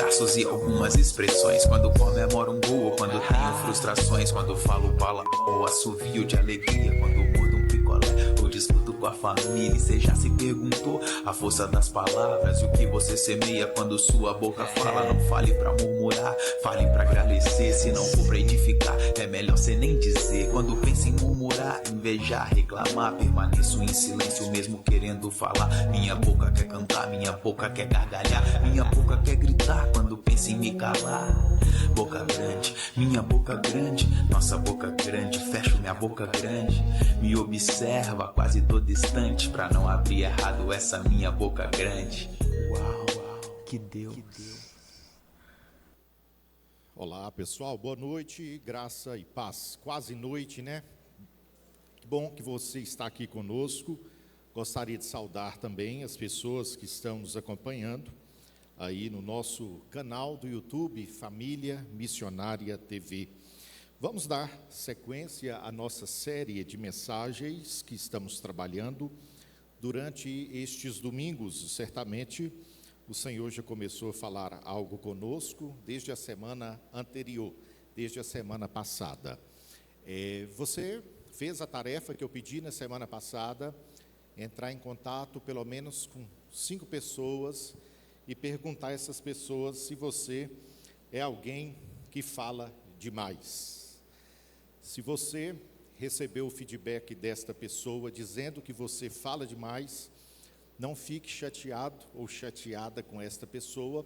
traços e algumas expressões. Quando comemoro um gol, quando tenho frustrações, quando falo palavrão ou assovio de alegria, quando mordo um picolé ou discuto com a família. E cê já se perguntou a força das palavras e o que você semeia quando sua boca fala. Não fale pra murmurar, fale pra agradecer. Se não for pra edificar, é melhor cê nem dizer. Quando penso em murmurar, invejar, reclamar, permaneço em silêncio mesmo querendo falar. Minha boca quer cantar, minha boca quer gargalhar, minha boca quer gritar quando penso em me calar. Boca grande, minha boca grande, nossa boca grande, fecho minha boca grande. Me observa, quase tô distante, pra não abrir errado essa minha boca grande. Uau, que Deus. Olá pessoal, boa noite, graça e paz. Quase noite, né? Que bom que você está aqui conosco. Gostaria de saudar também as pessoas que estão nos acompanhando aí no nosso canal do YouTube, Família Missionária TV. Vamos dar sequência à nossa série de mensagens que estamos trabalhando durante estes domingos. Certamente o Senhor já começou a falar algo conosco desde a semana anterior, desde a semana passada. Você fez a tarefa que eu pedi na semana passada, entrar em contato pelo menos com 5 pessoas e perguntar a essas pessoas se você é alguém que fala demais. Se você recebeu o feedback desta pessoa dizendo que você fala demais, não fique chateado ou chateada com esta pessoa,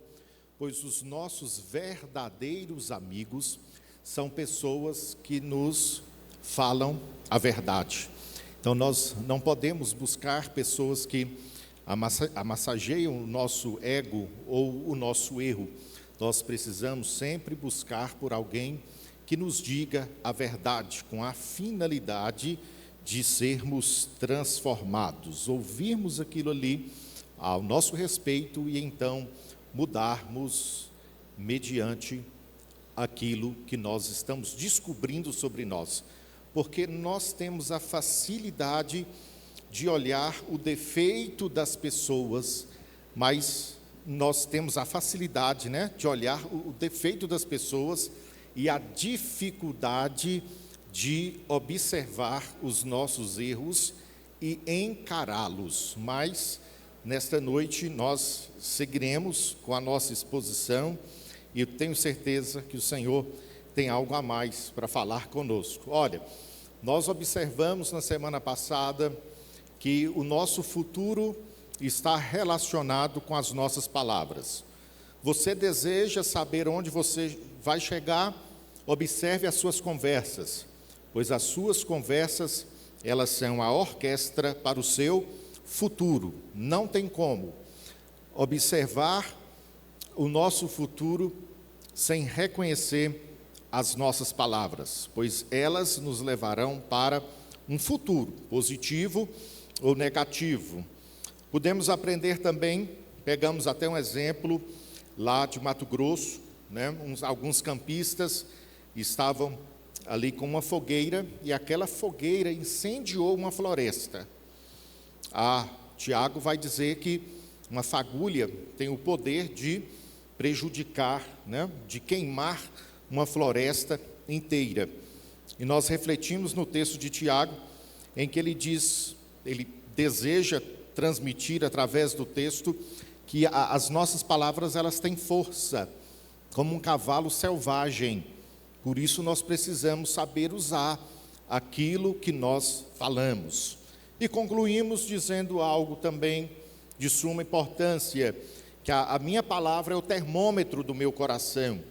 pois os nossos verdadeiros amigos são pessoas que nos falam a verdade. Então nós não podemos buscar pessoas que amassageiam o nosso ego ou o nosso erro. Nós precisamos sempre buscar por alguém que nos diga a verdade, com a finalidade de sermos transformados, ouvirmos aquilo ali ao nosso respeito e então mudarmos mediante aquilo que nós estamos descobrindo sobre nós. Porque nós temos a facilidade de olhar o defeito das pessoas, mas nós temos a facilidade, de olhar o defeito das pessoas e a dificuldade de observar os nossos erros e encará-los. Mas nesta noite nós seguiremos com a nossa exposição e eu tenho certeza que o Senhor tem algo a mais para falar conosco. Olha, nós observamos na semana passada que o nosso futuro está relacionado com as nossas palavras. Você deseja saber onde você vai chegar? Observe as suas conversas, pois as suas conversas, elas são a orquestra para o seu futuro. Não tem como observar o nosso futuro sem reconhecer as nossas palavras, pois elas nos levarão para um futuro positivo ou negativo. Podemos aprender também, pegamos até um exemplo lá de Mato Grosso, alguns campistas estavam ali com uma fogueira e aquela fogueira incendiou uma floresta. Tiago vai dizer que uma fagulha tem o poder de prejudicar, de queimar uma floresta inteira. E nós refletimos no texto de Tiago, em que ele diz, ele deseja transmitir através do texto que as nossas palavras, elas têm força, como um cavalo selvagem. Por isso nós precisamos saber usar aquilo que nós falamos. E concluímos dizendo algo também de suma importância, que a minha palavra é o termômetro do meu coração.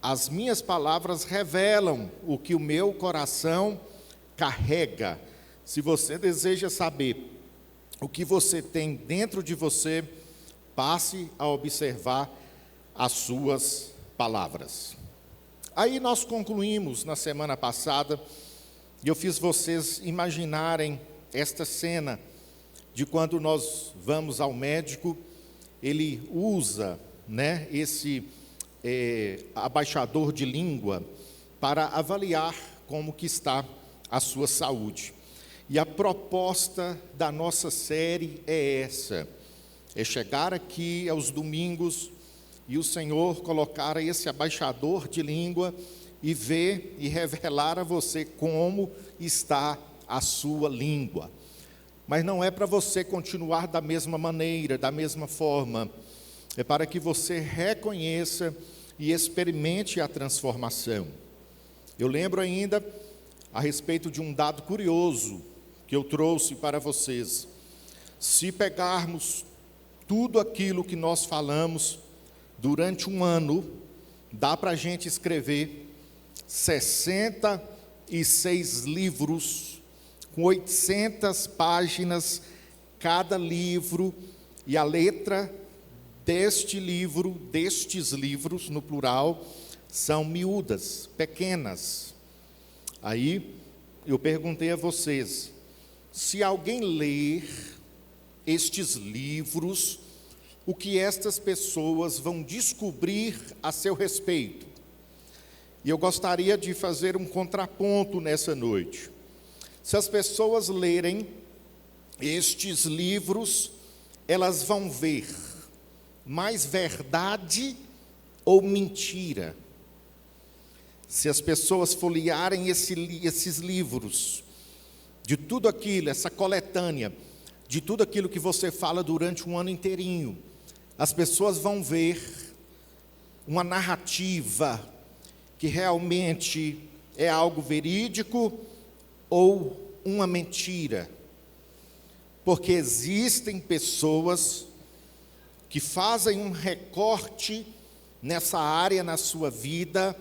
As minhas palavras revelam o que o meu coração carrega. Se você deseja saber o que você tem dentro de você, passe a observar as suas palavras. Aí nós concluímos na semana passada, e eu fiz vocês imaginarem esta cena de quando nós vamos ao médico, ele usa, esse abaixador de língua para avaliar como que está a sua saúde. E a proposta da nossa série é essa, é chegar aqui aos domingos e o Senhor colocar esse abaixador de língua e ver e revelar a você como está a sua língua. Mas não é para você continuar da mesma maneira, da mesma forma. É para que você reconheça e experimente a transformação. Eu lembro ainda a respeito de um dado curioso que eu trouxe para vocês. Se pegarmos tudo aquilo que nós falamos durante um ano, dá para a gente escrever 66 livros, com 800 páginas cada livro, e a letra destes livros, no plural, são miúdas, pequenas. Aí eu perguntei a vocês, se alguém ler estes livros, o que estas pessoas vão descobrir a seu respeito? E eu gostaria de fazer um contraponto nessa noite. Se as pessoas lerem estes livros, elas vão ver mais verdade ou mentira? Se as pessoas folhearem esses livros, de tudo aquilo, essa coletânea, de tudo aquilo que você fala durante um ano inteirinho, as pessoas vão ver uma narrativa que realmente é algo verídico ou uma mentira. Porque existem pessoas que fazem um recorte nessa área na sua vida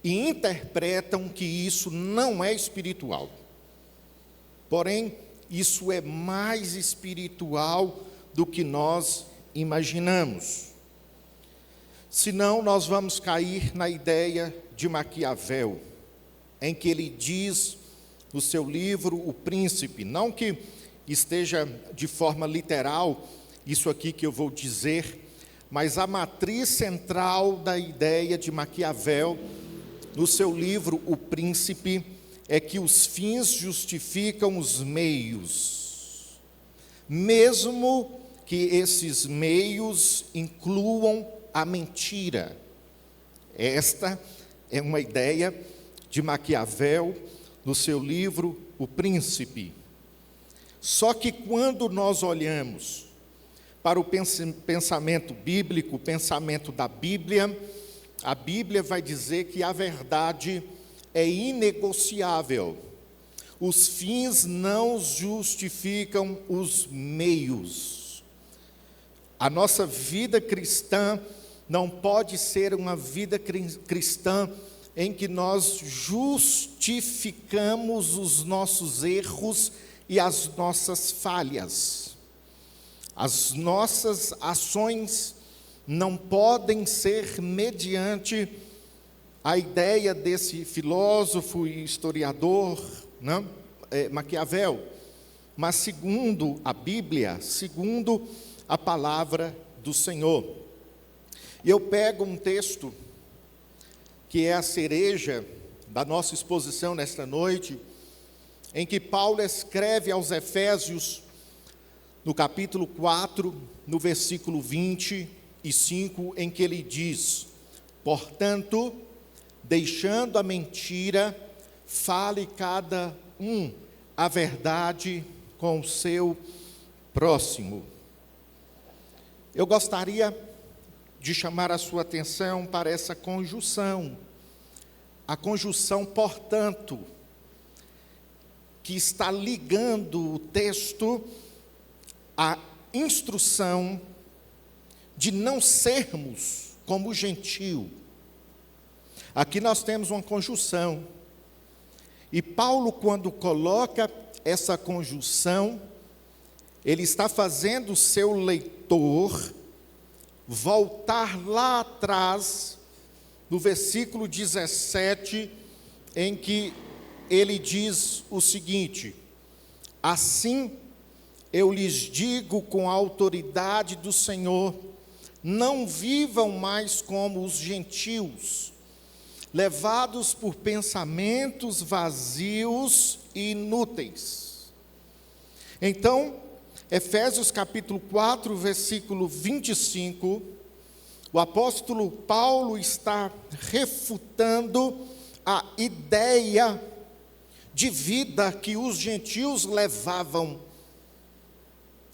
e interpretam que isso não é espiritual. Porém, isso é mais espiritual do que nós imaginamos. Senão, nós vamos cair na ideia de Maquiavel, em que ele diz no seu livro O Príncipe, não que esteja de forma literal isso aqui que eu vou dizer, mas a matriz central da ideia de Maquiavel, no seu livro O Príncipe, é que os fins justificam os meios, mesmo que esses meios incluam a mentira. Esta é uma ideia de Maquiavel no seu livro O Príncipe. Só que quando nós olhamos para o pensamento bíblico, o pensamento da Bíblia, a Bíblia vai dizer que a verdade é inegociável. Os fins não justificam os meios. A nossa vida cristã não pode ser uma vida cristã em que nós justificamos os nossos erros e as nossas falhas. As nossas ações não podem ser mediante a ideia desse filósofo e historiador, Maquiavel, mas segundo a Bíblia, segundo a palavra do Senhor. E eu pego um texto que é a cereja da nossa exposição nesta noite, em que Paulo escreve aos Efésios, no capítulo 4, no versículo 25, em que ele diz: portanto, deixando a mentira, fale cada um a verdade com o seu próximo. Eu gostaria de chamar a sua atenção para essa conjunção. A conjunção, portanto, que está ligando o texto à instrução de não sermos como o gentio. Aqui nós temos uma conjunção. E Paulo, quando coloca essa conjunção, ele está fazendo o seu leitor voltar lá atrás, no versículo 17, em que ele diz o seguinte: assim eu lhes digo com a autoridade do Senhor, não vivam mais como os gentios, levados por pensamentos vazios e inúteis. Então, Efésios capítulo 4, versículo 25, o apóstolo Paulo está refutando a ideia de vida que os gentios levavam.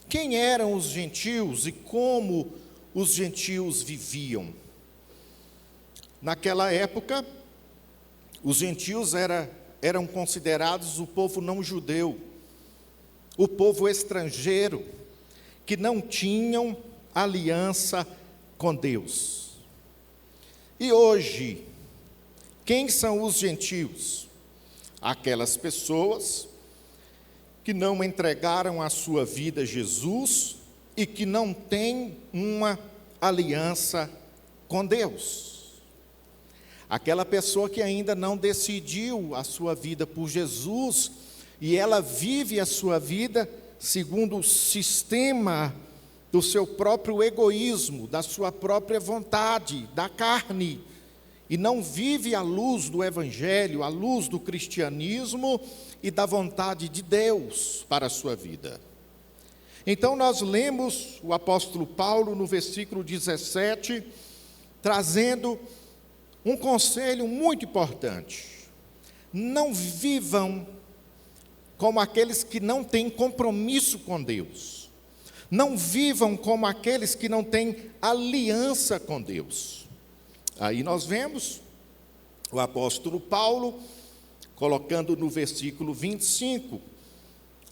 Quem eram os gentios e como os gentios viviam? Naquela época, os gentios eram considerados o povo não judeu, o povo estrangeiro, que não tinham aliança com Deus. E hoje, quem são os gentios? Aquelas pessoas que não entregaram a sua vida a Jesus e que não têm uma aliança com Deus. Aquela pessoa que ainda não decidiu a sua vida por Jesus e ela vive a sua vida segundo o sistema do seu próprio egoísmo, da sua própria vontade, da carne, e não vive à luz do Evangelho, à luz do cristianismo e da vontade de Deus para a sua vida. Então nós lemos o apóstolo Paulo no versículo 17, trazendo um conselho muito importante: não vivam como aqueles que não têm compromisso com Deus, não vivam como aqueles que não têm aliança com Deus. Aí nós vemos o apóstolo Paulo colocando no versículo 25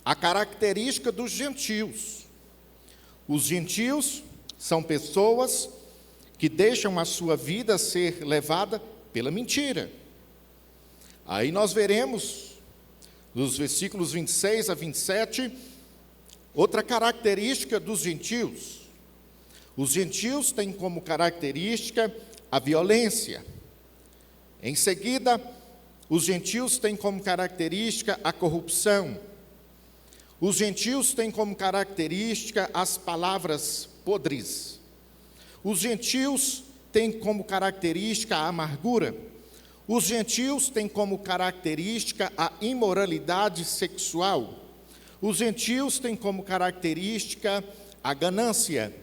a característica dos gentios. Os gentios são pessoas que deixam a sua vida ser levada pela mentira. Aí nós veremos, nos versículos 26 a 27, outra característica dos gentios. Os gentios têm como característica a violência. Em seguida, os gentios têm como característica a corrupção. Os gentios têm como característica as palavras podres. Os gentios têm como característica a amargura. Os gentios têm como característica a imoralidade sexual. Os gentios têm como característica a ganância.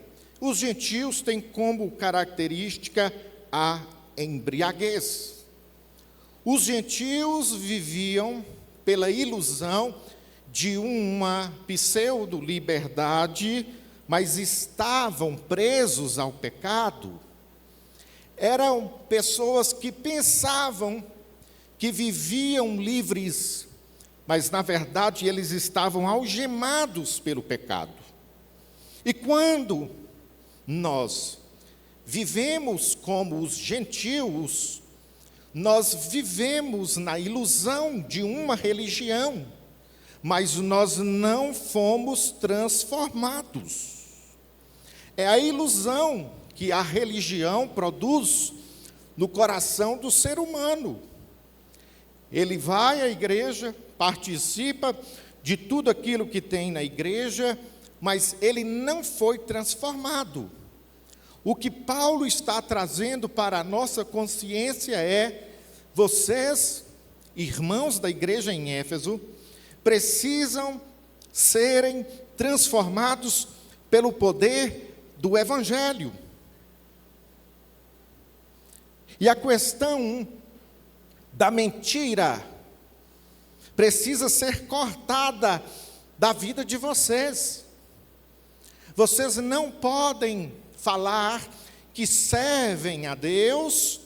Os gentios têm como característica a embriaguez. Os gentios viviam pela ilusão de uma pseudo-liberdade, mas estavam presos ao pecado. Eram pessoas que pensavam que viviam livres, mas na verdade eles estavam algemados pelo pecado. E quando nós vivemos como os gentios, nós vivemos na ilusão de uma religião, mas nós não fomos transformados. É a ilusão que a religião produz no coração do ser humano. Ele vai à igreja, participa de tudo aquilo que tem na igreja, mas ele não foi transformado. O que Paulo está trazendo para a nossa consciência é: vocês, irmãos da igreja em Éfeso, precisam serem transformados pelo poder do Evangelho. E a questão da mentira precisa ser cortada da vida de vocês. Vocês não podem falar que servem a Deus,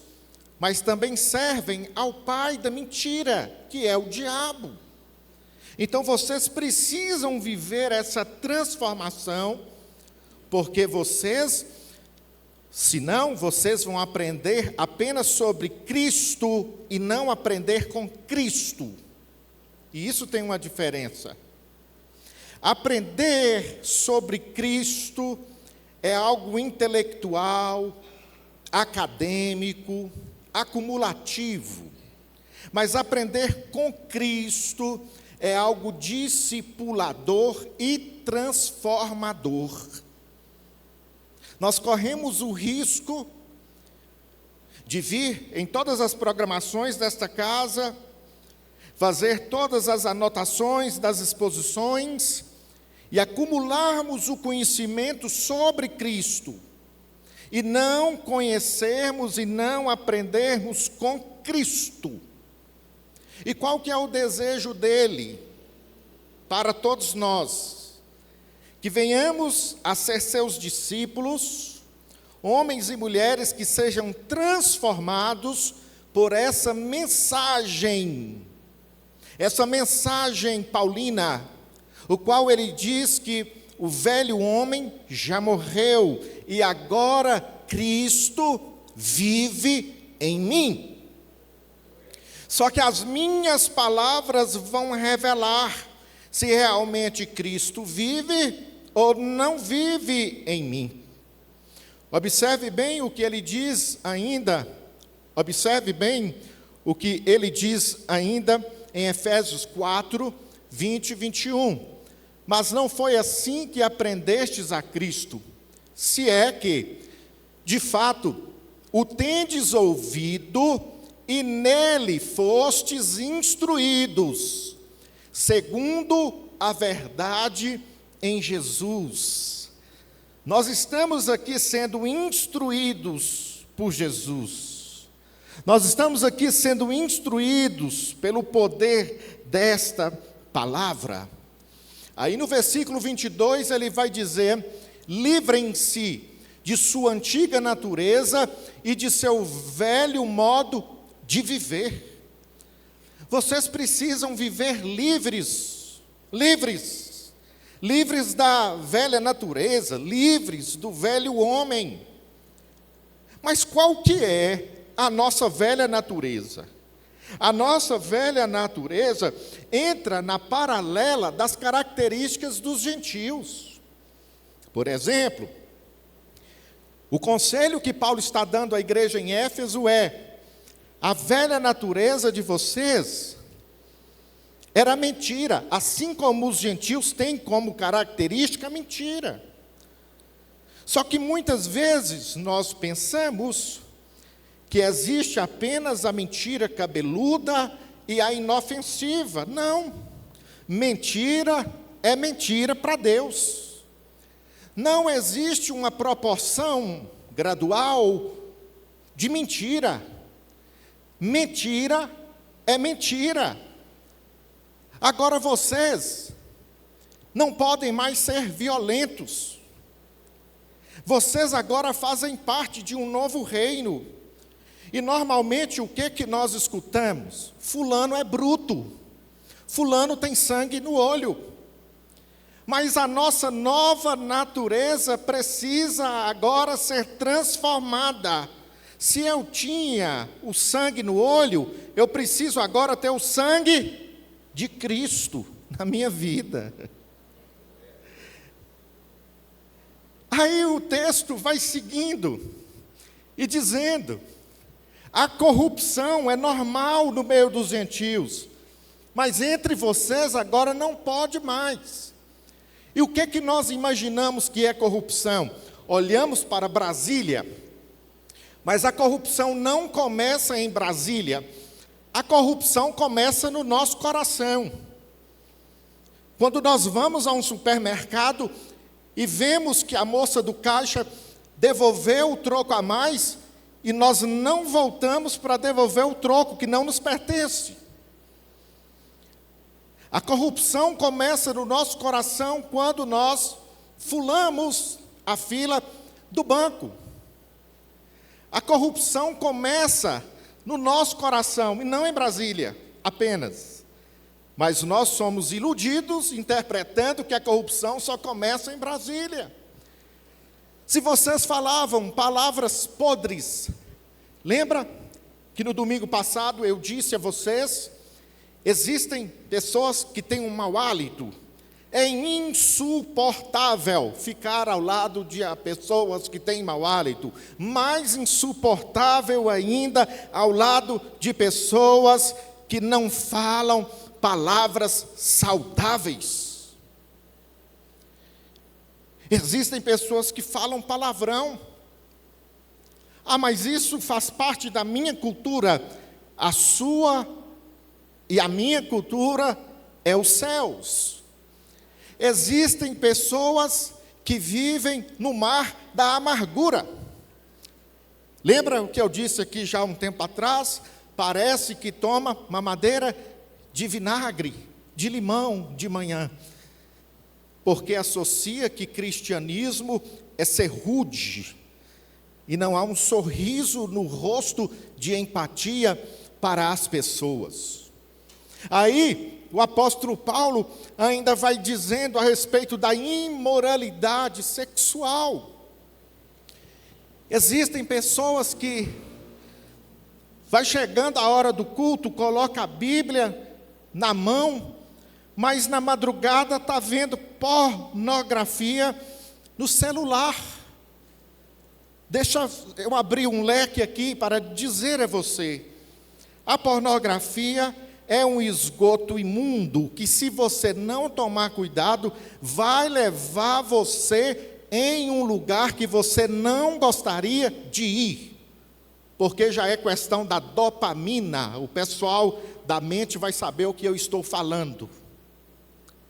mas também servem ao pai da mentira, que é o diabo. Então vocês precisam viver essa transformação, porque vocês, senão vocês vão aprender apenas sobre Cristo e não aprender com Cristo. E isso tem uma diferença. Aprender sobre Cristo é algo intelectual, acadêmico, acumulativo. Mas aprender com Cristo é algo discipulador e transformador. Nós corremos o risco de vir em todas as programações desta casa, fazer todas as anotações das exposições e acumularmos o conhecimento sobre Cristo. e não conhecermos e não aprendermos com Cristo. E qual que é o desejo dele para todos nós? Que venhamos a ser seus discípulos, homens e mulheres que sejam transformados por essa mensagem paulina, o qual ele diz que o velho homem já morreu e agora Cristo vive em mim. Só que as minhas palavras vão revelar se realmente Cristo vive ou não vive em mim. Observe bem o que ele diz ainda. Observe bem o que ele diz ainda em Efésios 4, 20 e 21. Mas não foi assim que aprendestes a Cristo, se é que, de fato, o tendes ouvido e nele fostes instruídos, segundo a verdade em Jesus. Nós estamos aqui sendo instruídos por Jesus. Nós estamos aqui sendo instruídos pelo poder desta palavra. Aí no versículo 22 ele vai dizer: livrem-se de sua antiga natureza e de seu velho modo de viver. Vocês precisam viver livres da velha natureza, livres do velho homem. Mas qual que é a nossa velha natureza? A nossa velha natureza entra na paralela das características dos gentios. Por exemplo, o conselho que Paulo está dando à igreja em Éfeso é: a velha natureza de vocês era mentira, assim como os gentios têm como característica a mentira. Só que muitas vezes nós pensamos que existe apenas a mentira cabeluda e a inofensiva. Não, mentira é mentira para Deus. Não existe uma proporção gradual de mentira. Mentira é mentira. Agora vocês não podem mais ser violentos. Vocês agora fazem parte de um novo reino. E normalmente o que nós escutamos? Fulano é bruto. Fulano tem sangue no olho. Mas a nossa nova natureza precisa agora ser transformada. Se eu tinha o sangue no olho, eu preciso agora ter o sangue de Cristo na minha vida. Aí o texto vai seguindo e dizendo: a corrupção é normal no meio dos gentios, mas entre vocês agora não pode mais. E o que nós imaginamos que é corrupção? Olhamos para Brasília, mas a corrupção não começa em Brasília, a corrupção começa no nosso coração. Quando nós vamos a um supermercado e vemos que a moça do caixa devolveu o troco a mais, e nós não voltamos para devolver o troco que não nos pertence. A corrupção começa no nosso coração quando nós fulamos a fila do banco. A corrupção começa no nosso coração, e não em Brasília apenas. Mas nós somos iludidos, interpretando que a corrupção só começa em Brasília. Se vocês falavam palavras podres, lembra que no domingo passado eu disse a vocês, existem pessoas que têm um mau hálito. É insuportável ficar ao lado de pessoas que têm mau hálito. Mais insuportável ainda ao lado de pessoas que não falam palavras saudáveis. Existem pessoas que falam palavrão. Ah, mas isso faz parte da minha cultura. A sua e a minha cultura é os céus. Existem pessoas que vivem no mar da amargura. Lembra o que eu disse aqui já há um tempo atrás? Parece que toma mamadeira de vinagre, de limão de manhã, porque associa que cristianismo é ser rude, e não há um sorriso no rosto de empatia para as pessoas. Aí, o apóstolo Paulo ainda vai dizendo a respeito da imoralidade sexual. Existem pessoas que vai chegando a hora do culto, coloca a Bíblia na mão, mas na madrugada está vendo pornografia no celular. Deixa eu abrir um leque aqui para dizer a você: a pornografia é um esgoto imundo que, se você não tomar cuidado, vai levar você em um lugar que você não gostaria de ir, porque já é questão da dopamina. O pessoal da mente vai saber o que eu estou falando.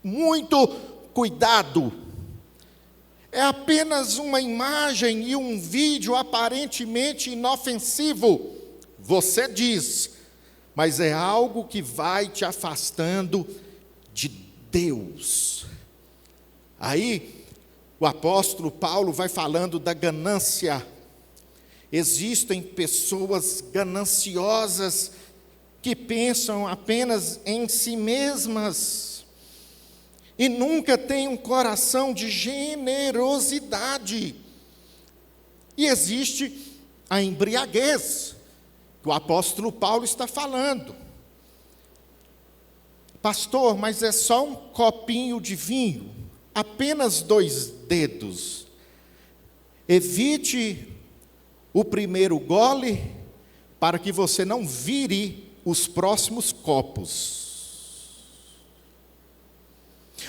Muito cuidado. É apenas uma imagem e um vídeo aparentemente inofensivo, você diz, mas é algo que vai te afastando de Deus. Aí, o apóstolo Paulo vai falando da ganância. Existem pessoas gananciosas que pensam apenas em si mesmas e nunca têm um coração de generosidade. E existe a embriaguez, que o apóstolo Paulo está falando. Pastor, mas é só um copinho de vinho, apenas 2 dedos. Evite o primeiro gole para que você não vire os próximos copos.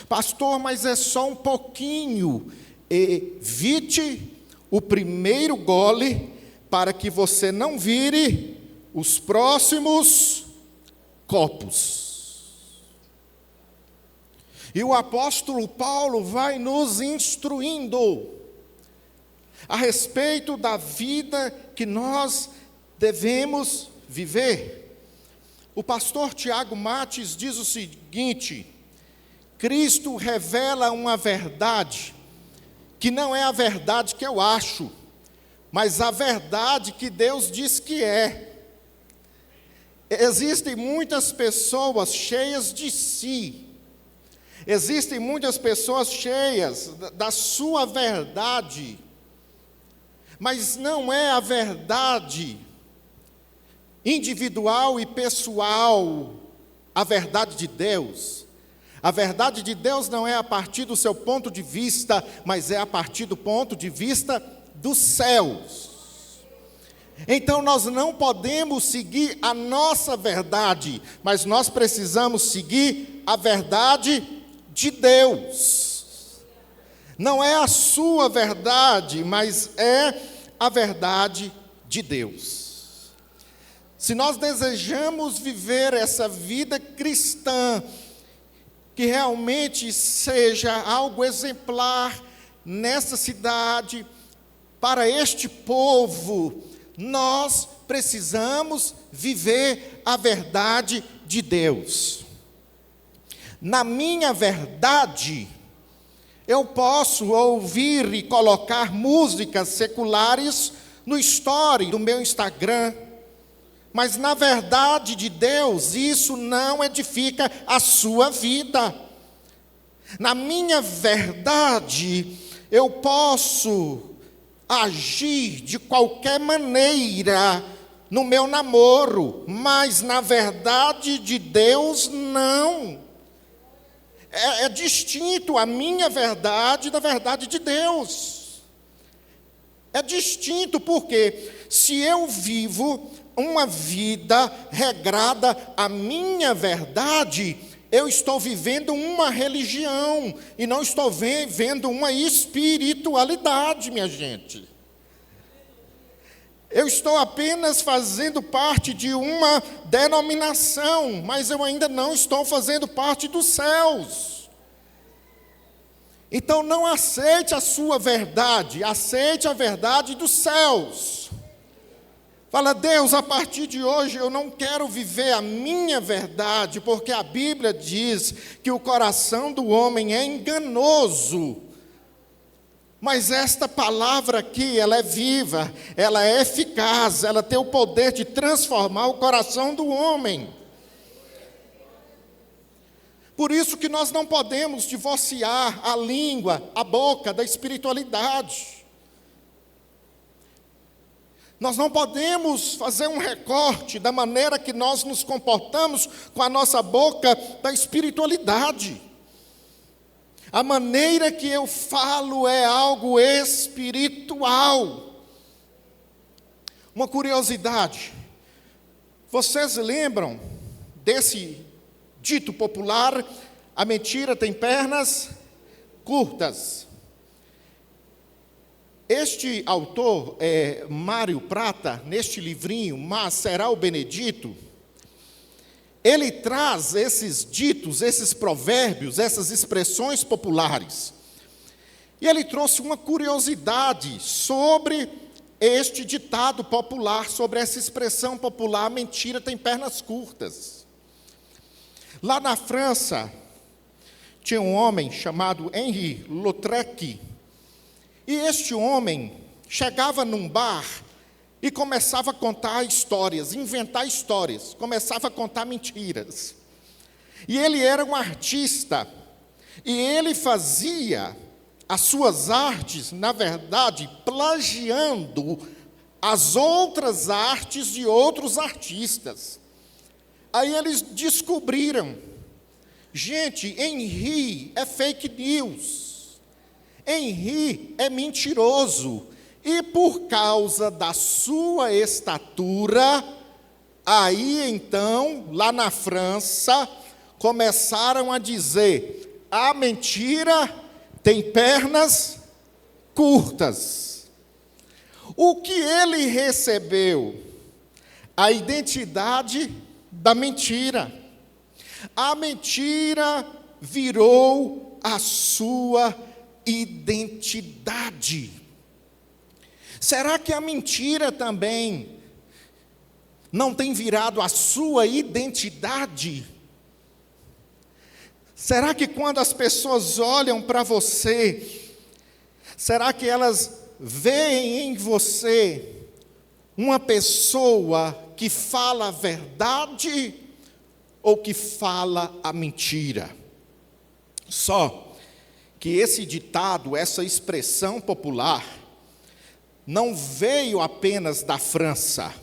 Pastor, mas é só um pouquinho. Evite o primeiro gole para que você não vire os próximos copos. E o apóstolo Paulo vai nos instruindo a respeito da vida que nós devemos viver. O pastor Tiago Mates diz o seguinte: Cristo revela uma verdade que não é a verdade que eu acho, mas a verdade que Deus diz que é. Existem muitas pessoas cheias de si, existem muitas pessoas cheias da sua verdade, mas não é a verdade individual e pessoal, a verdade de Deus. A verdade de Deus não é a partir do seu ponto de vista, mas é a partir do ponto de vista dos céus. Então nós não podemos seguir a nossa verdade, mas nós precisamos seguir a verdade de Deus. Não é a sua verdade, mas é a verdade de Deus. Se nós desejamos viver essa vida cristã, que realmente seja algo exemplar nessa cidade, para este povo, nós precisamos viver a verdade de Deus. Na minha verdade, eu posso ouvir e colocar músicas seculares no story do meu Instagram, mas na verdade de Deus, isso não edifica a sua vida. Na minha verdade, eu posso agir de qualquer maneira no meu namoro, mas na verdade de Deus, não. É distinto a minha verdade da verdade de Deus. É distinto porque se eu vivo uma vida regrada à minha verdade, eu estou vivendo uma religião e não estou vivendo uma espiritualidade, minha gente. Eu estou apenas fazendo parte de uma denominação, mas eu ainda não estou fazendo parte dos céus. Então não aceite a sua verdade, aceite a verdade dos céus. Fala: Deus, a partir de hoje eu não quero viver a minha verdade, porque a Bíblia diz que o coração do homem é enganoso. Mas esta palavra aqui, ela é viva, ela é eficaz, ela tem o poder de transformar o coração do homem. Por isso que nós não podemos divorciar a língua, a boca da espiritualidade. Nós não podemos fazer um recorte da maneira que nós nos comportamos com a nossa boca da espiritualidade. A maneira que eu falo é algo espiritual. Uma curiosidade: vocês lembram desse dito popular: a mentira tem pernas curtas? Este autor, Mário Prata, neste livrinho, Mas Será o Benedito, ele traz esses ditos, esses provérbios, essas expressões populares. E ele trouxe uma curiosidade sobre este ditado popular, sobre essa expressão popular: mentira tem pernas curtas. Lá na França, tinha um homem chamado Henri Lautrec, e este homem chegava num bar e começava a contar histórias, inventar histórias, começava a contar mentiras. E ele era um artista, e ele fazia as suas artes, na verdade, plagiando as outras artes de outros artistas. Aí eles descobriram: gente, Henri é fake news, Henri é mentiroso. E por causa da sua estatura, aí então, lá na França, começaram a dizer: a mentira tem pernas curtas. O que ele recebeu? A identidade da mentira. A mentira virou a sua identidade. Será que a mentira também não tem virado a sua identidade? Será que quando as pessoas olham para você, será que elas veem em você uma pessoa que fala a verdade ou que fala a mentira? Só que esse ditado, essa expressão popular, não veio apenas da França,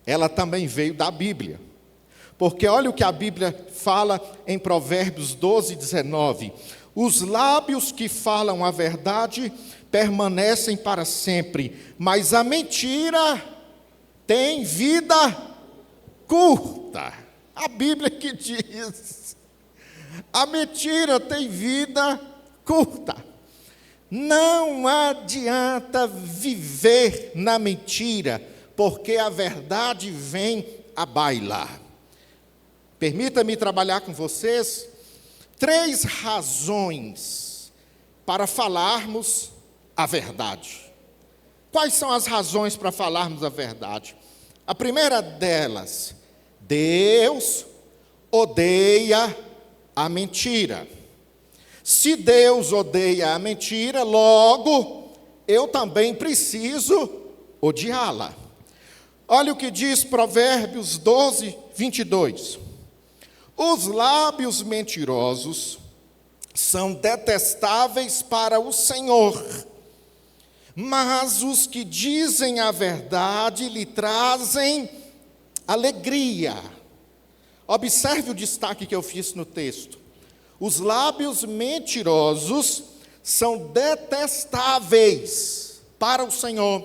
ela também veio da Bíblia. Porque olha o que a Bíblia fala em Provérbios 12, 19. Os lábios que falam a verdade permanecem para sempre, mas a mentira tem vida curta. A Bíblia que diz: a mentira tem vida curta. Não adianta viver na mentira, porque a verdade vem à baila. Permita-me trabalhar com vocês 3 razões para falarmos a verdade. Quais são as razões para falarmos a verdade? A primeira delas: Deus odeia a mentira. Se Deus odeia a mentira, logo eu também preciso odiá-la. Olha o que diz Provérbios 12, 22. Os lábios mentirosos são detestáveis para o Senhor, mas os que dizem a verdade lhe trazem alegria. Observe o destaque que eu fiz no texto. Os lábios mentirosos são detestáveis para o Senhor.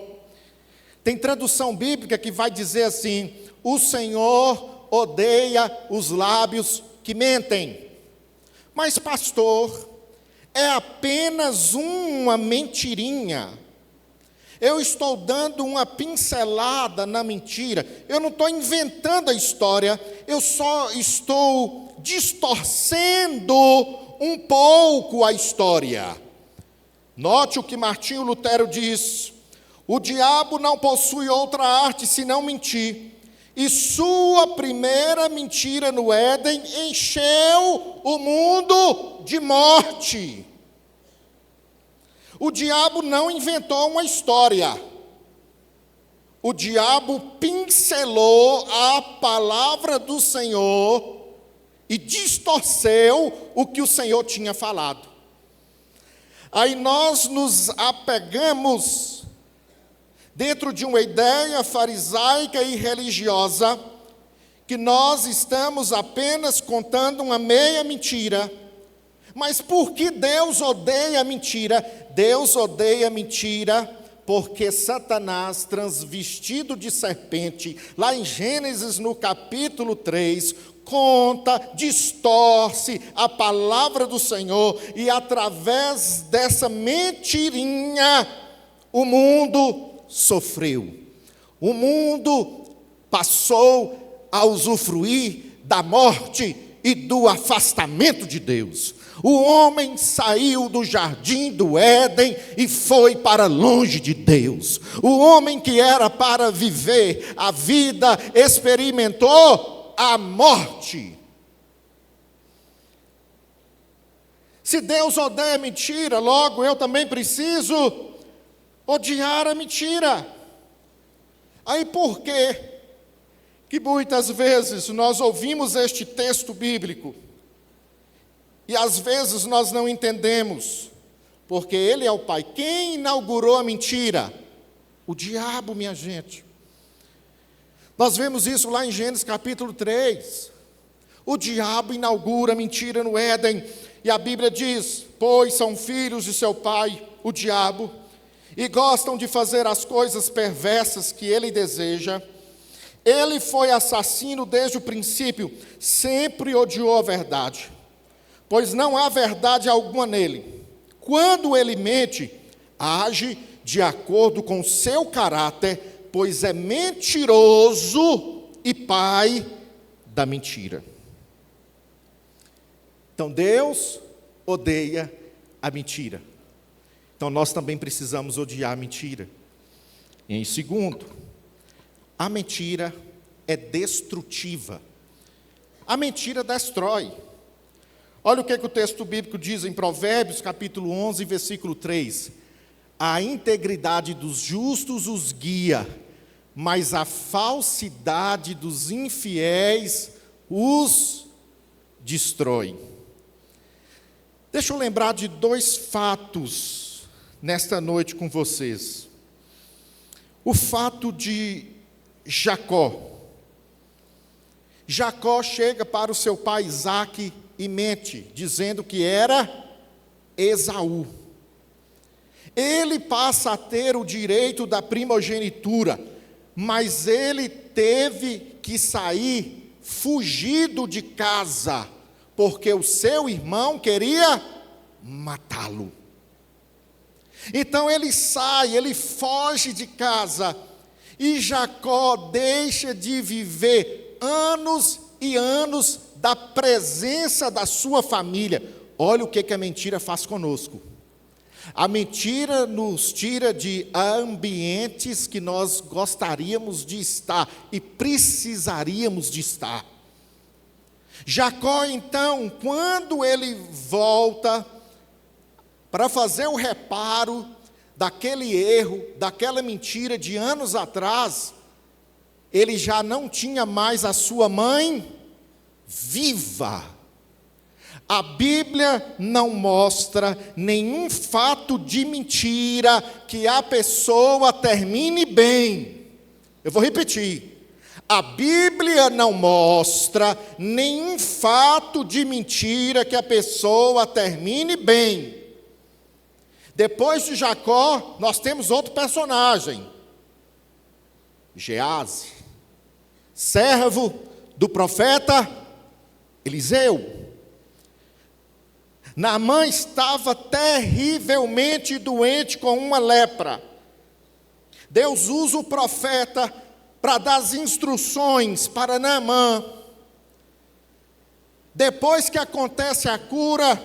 Tem tradução bíblica que vai dizer assim: o Senhor odeia os lábios que mentem. Mas, pastor, é apenas uma mentirinha. Eu estou dando uma pincelada na mentira. Eu não estou inventando a história. Eu só estou distorcendo um pouco a história. Note o que Martinho Lutero diz: O diabo não possui outra arte senão mentir. E sua primeira mentira no Éden encheu o mundo de morte. O diabo não inventou uma história. O diabo pincelou a palavra do Senhor e distorceu o que o Senhor tinha falado. Aí nós nos apegamos dentro de uma ideia farisaica e religiosa que nós estamos apenas contando uma meia mentira. Mas por que Deus odeia a mentira? Deus odeia a mentira porque Satanás, transvestido de serpente, lá em Gênesis no capítulo 3, conta, distorce a palavra do Senhor, e através dessa mentirinha, o mundo sofreu. O mundo passou a usufruir da morte e do afastamento de Deus. O homem saiu do jardim do Éden e foi para longe de Deus. O homem que era para viver a vida experimentou a morte. Se Deus odeia a mentira, logo eu também preciso odiar a mentira. Aí por que muitas vezes nós ouvimos este texto bíblico e às vezes nós não entendemos, porque ele é o pai? Quem inaugurou a mentira? O diabo, minha gente. Nós vemos isso lá em Gênesis capítulo 3. O diabo inaugura a mentira no Éden, e a Bíblia diz: pois são filhos de seu pai, o diabo, e gostam de fazer as coisas perversas que ele deseja. Ele foi assassino desde o princípio, sempre odiou a verdade, pois não há verdade alguma nele. Quando ele mente, age de acordo com seu caráter, pois é mentiroso e pai da mentira. Então Deus odeia a mentira. Então nós também precisamos odiar a mentira. Em segundo, a mentira é destrutiva. A mentira destrói. Olha o que o texto bíblico diz em Provérbios, capítulo 11, versículo 3. A integridade dos justos os guia, mas a falsidade dos infiéis os destrói. Deixa eu lembrar de dois fatos nesta noite com vocês. O fato de Jacó. Jacó chega para o seu pai Isaque e mente, dizendo que era Esaú. Ele passa a ter o direito da primogenitura, mas ele teve que sair fugido de casa, porque o seu irmão queria matá-lo. Então ele sai, ele foge de casa, e Jacó deixa de viver anos e anos da presença da sua família. Olha o que a mentira faz conosco. A mentira nos tira de ambientes que nós gostaríamos de estar e precisaríamos de estar. Jacó, então, quando ele volta para fazer o reparo daquele erro, daquela mentira de anos atrás, ele já não tinha mais a sua mãe viva. A Bíblia não mostra nenhum fato de mentira que a pessoa termine bem. Eu vou repetir. A Bíblia não mostra nenhum fato de mentira que a pessoa termine bem. Depois de Jacó, nós temos outro personagem. Geazi, servo do profeta Eliseu. Naamã estava terrivelmente doente com uma lepra. Deus usa o profeta para dar as instruções para Naamã. Depois que acontece a cura,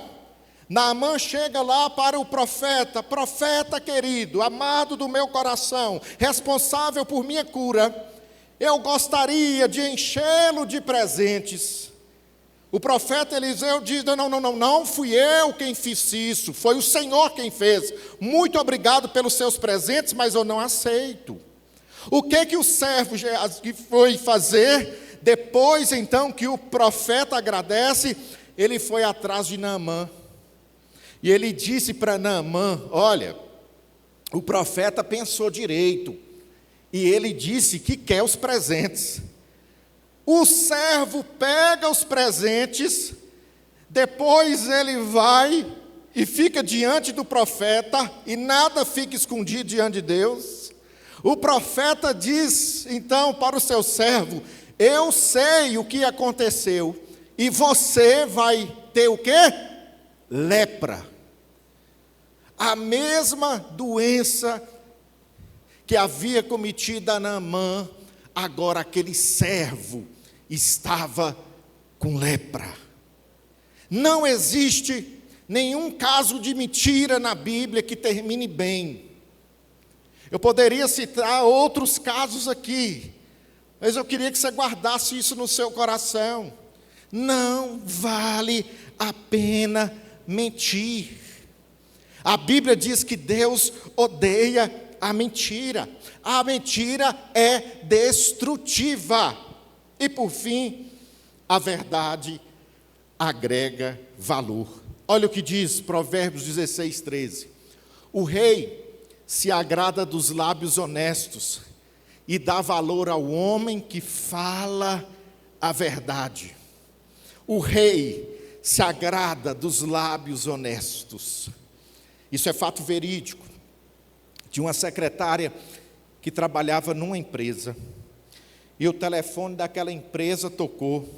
Naamã chega lá para o profeta: profeta querido, amado do meu coração, responsável por minha cura, eu gostaria de enchê-lo de presentes. O profeta Eliseu diz: não fui eu quem fiz isso, foi o Senhor quem fez. Muito obrigado pelos seus presentes, mas eu não aceito. O que o servo foi fazer? Depois então que o profeta agradece, ele foi atrás de Naamã. E ele disse para Naamã: olha, o profeta pensou direito, e ele disse que quer os presentes. O servo pega os presentes, depois ele vai e fica diante do profeta, e nada fica escondido diante de Deus. O profeta diz então para o seu servo: eu sei o que aconteceu, e você vai ter o quê? Lepra. A mesma doença que havia cometido a Naamã, agora aquele servo estava com lepra. Não existe nenhum caso de mentira na Bíblia que termine bem. Eu poderia citar outros casos aqui, mas eu queria que você guardasse isso no seu coração. Não vale a pena mentir. A Bíblia diz que Deus odeia a mentira. A mentira é destrutiva. E por fim, a verdade agrega valor. Olha o que diz Provérbios 16, 13. O rei se agrada dos lábios honestos e dá valor ao homem que fala a verdade. O rei se agrada dos lábios honestos. Isso é fato verídico, de uma secretária que trabalhava numa empresa, e o telefone daquela empresa tocou,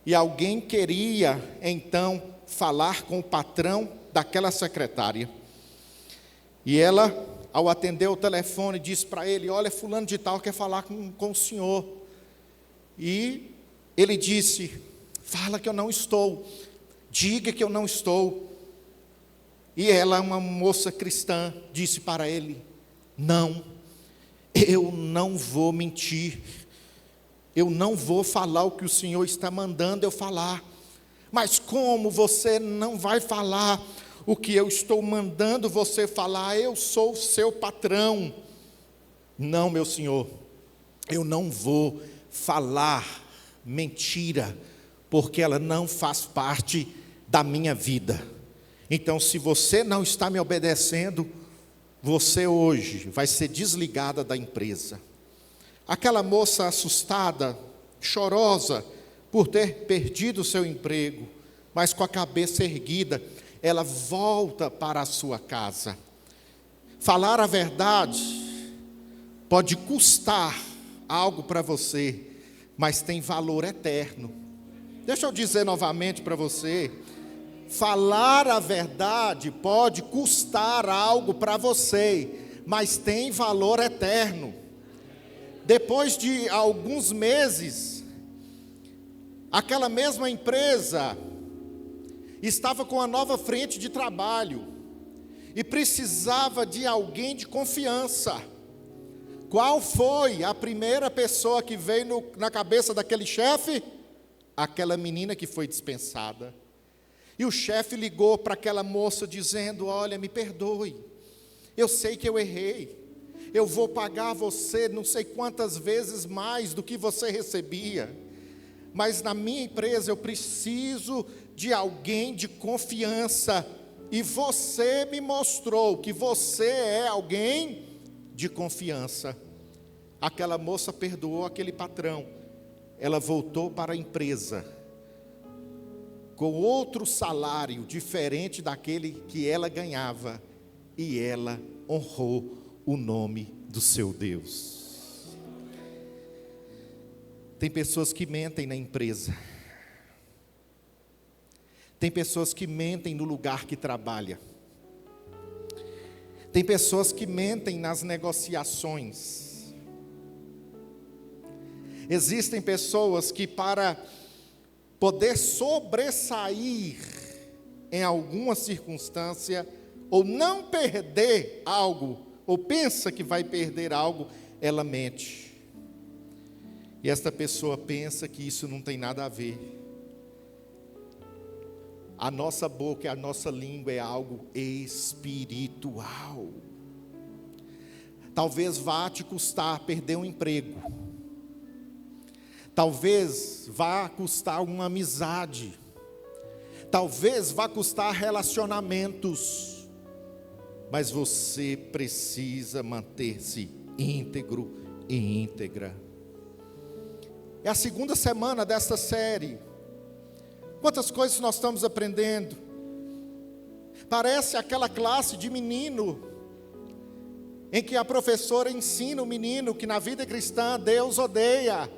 e alguém queria então falar com o patrão daquela secretária, e ela, ao atender o telefone, disse para ele: olha, fulano de tal quer falar com o senhor. E ele disse: fala que eu não estou, diga que eu não estou. E ela, uma moça cristã, disse para ele: não, eu não vou mentir, eu não vou falar o que o Senhor está mandando eu falar. Mas como você não vai falar o que eu estou mandando você falar? Eu sou o seu patrão. Não, meu senhor, eu não vou falar mentira, porque ela não faz parte da minha vida. Então, se você não está me obedecendo, você hoje vai ser desligada da empresa. Aquela moça assustada, chorosa, por ter perdido o seu emprego, mas com a cabeça erguida, ela volta para a sua casa. Falar a verdade pode custar algo para você, mas tem valor eterno. Deixa eu dizer novamente para você: falar a verdade pode custar algo para você, mas tem valor eterno. Depois de alguns meses, aquela mesma empresa estava com uma nova frente de trabalho e precisava de alguém de confiança. Qual foi a primeira pessoa que veio na cabeça daquele chefe? Aquela menina que foi dispensada. E o chefe ligou para aquela moça dizendo: olha, me perdoe, eu sei que eu errei, eu vou pagar você não sei quantas vezes mais do que você recebia, mas na minha empresa eu preciso de alguém de confiança, e você me mostrou que você é alguém de confiança. Aquela moça perdoou aquele patrão, ela voltou para a empresa com outro salário diferente daquele que ela ganhava, e ela honrou o nome do seu Deus. Tem pessoas que mentem na empresa, tem pessoas que mentem no lugar que trabalha, tem pessoas que mentem nas negociações. Existem pessoas que, para poder sobressair em alguma circunstância, ou não perder algo, ou pensa que vai perder algo, ela mente. E esta pessoa pensa que isso não tem nada a ver. A nossa boca e a nossa língua é algo espiritual. Talvez vá te custar perder um emprego. Talvez vá custar uma amizade. Talvez vá custar relacionamentos. Mas você precisa manter-se íntegro e íntegra. É a segunda semana desta série. Quantas coisas nós estamos aprendendo. Parece aquela classe de menino, em que a professora ensina o menino que na vida cristã Deus odeia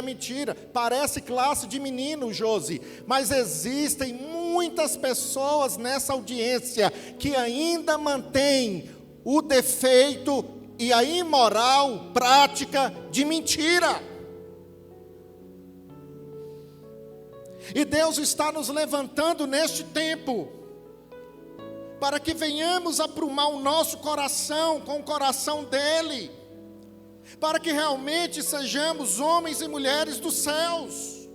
mentira. Parece classe de menino, Josi, mas existem muitas pessoas nessa audiência que ainda mantêm o defeito e a imoral prática de mentira. E Deus está nos levantando neste tempo, para que venhamos aprumar o nosso coração com o coração dEle, para que realmente sejamos homens e mulheres dos céus,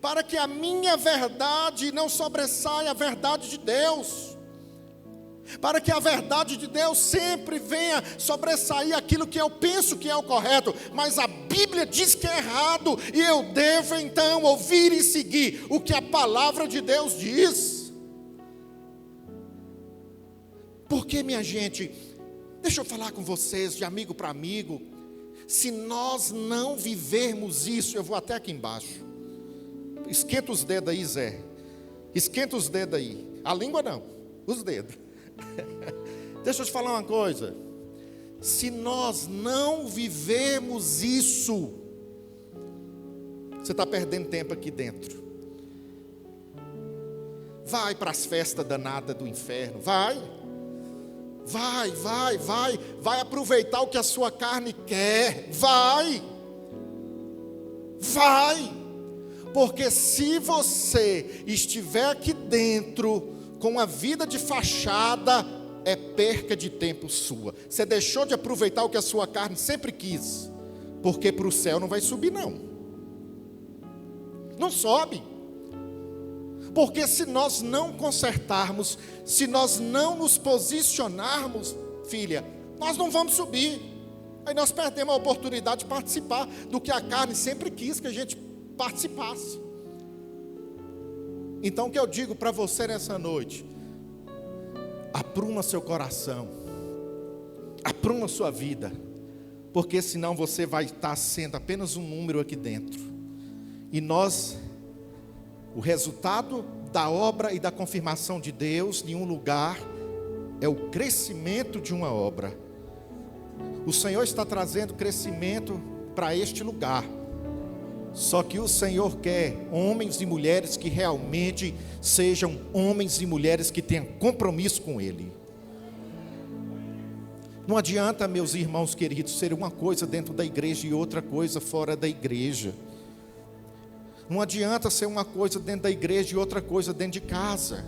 para que a minha verdade não sobressaia a verdade de Deus, para que a verdade de Deus sempre venha sobressair aquilo que eu penso que é o correto, mas a Bíblia diz que é errado, e eu devo então ouvir e seguir o que a palavra de Deus diz. Porque, minha gente, deixa eu falar com vocês de amigo para amigo, se nós não vivermos isso, eu vou até aqui embaixo, esquenta os dedos aí, Zé, esquenta os dedos aí, a língua não, os dedos. Deixa eu te falar uma coisa, se nós não vivermos isso, você está perdendo tempo aqui dentro. Vai para as festas danadas do inferno, vai aproveitar o que a sua carne quer, vai, porque se você estiver aqui dentro com a vida de fachada, é perca de tempo sua. Você deixou de aproveitar o que a sua carne sempre quis, porque para o céu não vai subir não sobe, porque se nós não consertarmos, se nós não nos posicionarmos, filha, nós não vamos subir, aí nós perdemos a oportunidade de participar do que a carne sempre quis que a gente participasse. Então o que eu digo para você nessa noite, apruma seu coração, apruma sua vida, porque senão você vai estar sendo apenas um número aqui dentro, e o resultado da obra e da confirmação de Deus em um lugar, é o crescimento de uma obra. O Senhor está trazendo crescimento para este lugar, só que o Senhor quer homens e mulheres que realmente sejam homens e mulheres que tenham compromisso com Ele. Não adianta, meus irmãos queridos, ser uma coisa dentro da igreja e outra coisa fora da igreja. Não adianta ser uma coisa dentro da igreja e outra coisa dentro de casa.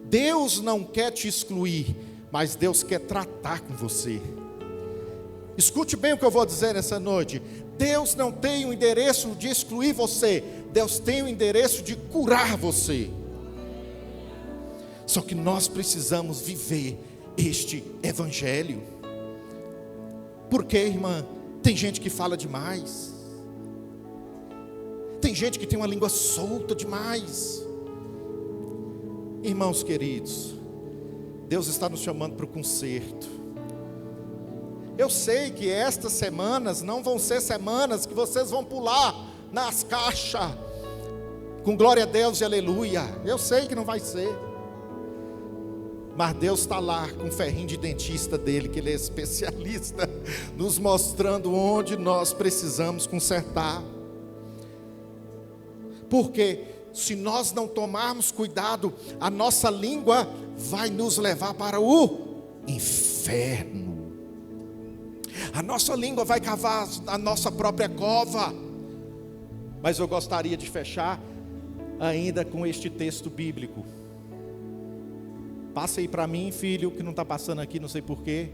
Deus não quer te excluir, mas Deus quer tratar com você. Escute bem o que eu vou dizer nessa noite. Deus não tem o endereço de excluir você, Deus tem o endereço de curar você. Só que nós precisamos viver este evangelho. Porque, irmã, tem gente que fala demais, tem gente que tem uma língua solta demais. Irmãos queridos, Deus está nos chamando para o conserto. Eu sei que estas semanas não vão ser semanas que vocês vão pular nas caixas com glória a Deus e aleluia. Eu sei que não vai ser, mas Deus está lá com o ferrinho de dentista dele, que Ele é especialista, nos mostrando onde nós precisamos consertar. Porque se nós não tomarmos cuidado, a nossa língua vai nos levar para o inferno. A nossa língua vai cavar a nossa própria cova. Mas eu gostaria de fechar ainda com este texto bíblico. Passa aí para mim, filho, que não está passando aqui, não sei porquê.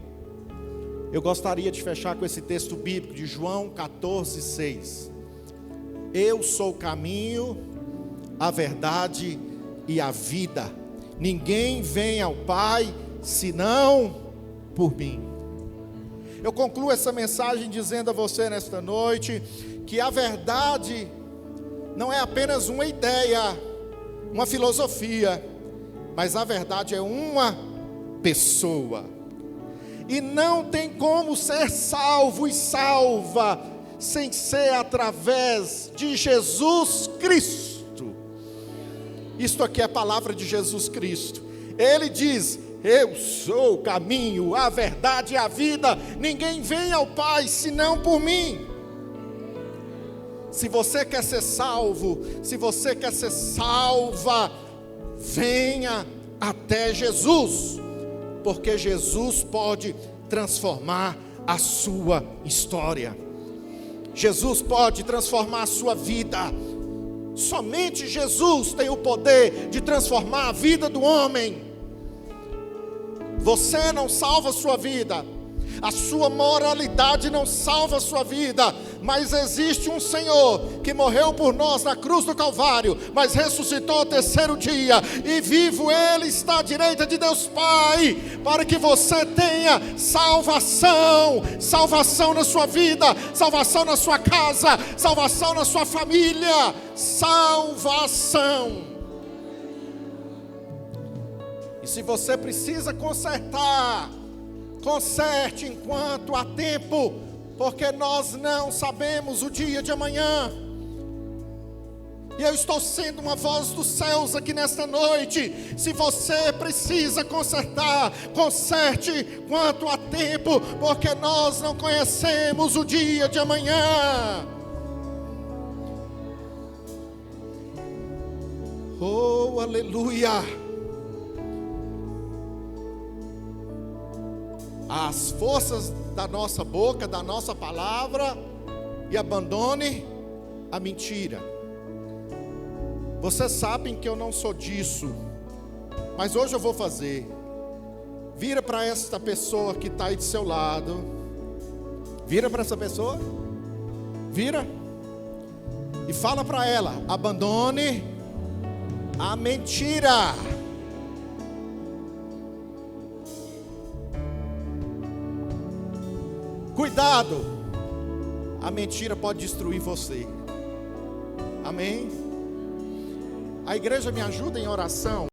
Eu gostaria de fechar com esse texto bíblico de João 14:6. Eu sou o caminho, a verdade e a vida. Ninguém vem ao Pai senão por mim. Eu concluo essa mensagem dizendo a você nesta noite que a verdade não é apenas uma ideia, uma filosofia, mas a verdade é uma pessoa. E não tem como ser salvo e salva sem ser através de Jesus Cristo. Isto aqui é a palavra de Jesus Cristo. Ele diz: eu sou o caminho, a verdade e a vida. Ninguém vem ao Pai senão por mim. Se você quer ser salvo, se você quer ser salva, venha até Jesus, porque Jesus pode transformar a sua história. Jesus pode transformar a sua vida. Somente Jesus tem o poder de transformar a vida do homem. Você não salva a sua vida, a sua moralidade não salva a sua vida, mas existe um Senhor que morreu por nós na cruz do Calvário, mas ressuscitou ao terceiro dia, e vivo Ele está à direita de Deus Pai, para que você tenha salvação, salvação na sua vida, salvação na sua casa, salvação na sua família, salvação. E se você precisa consertar, conserte enquanto há tempo, porque nós não sabemos o dia de amanhã. E eu estou sendo uma voz dos céus aqui nesta noite. Se você precisa consertar, conserte enquanto há tempo, porque nós não conhecemos o dia de amanhã. Oh, aleluia! As forças da nossa boca, da nossa palavra, e abandone a mentira. Vocês sabem que eu não sou disso, mas hoje eu vou fazer. Vira para esta pessoa que está aí do seu lado. Vira para essa pessoa. Vira. E fala para ela: abandone a mentira. Cuidado, a mentira pode destruir você. Amém? A igreja me ajuda em oração.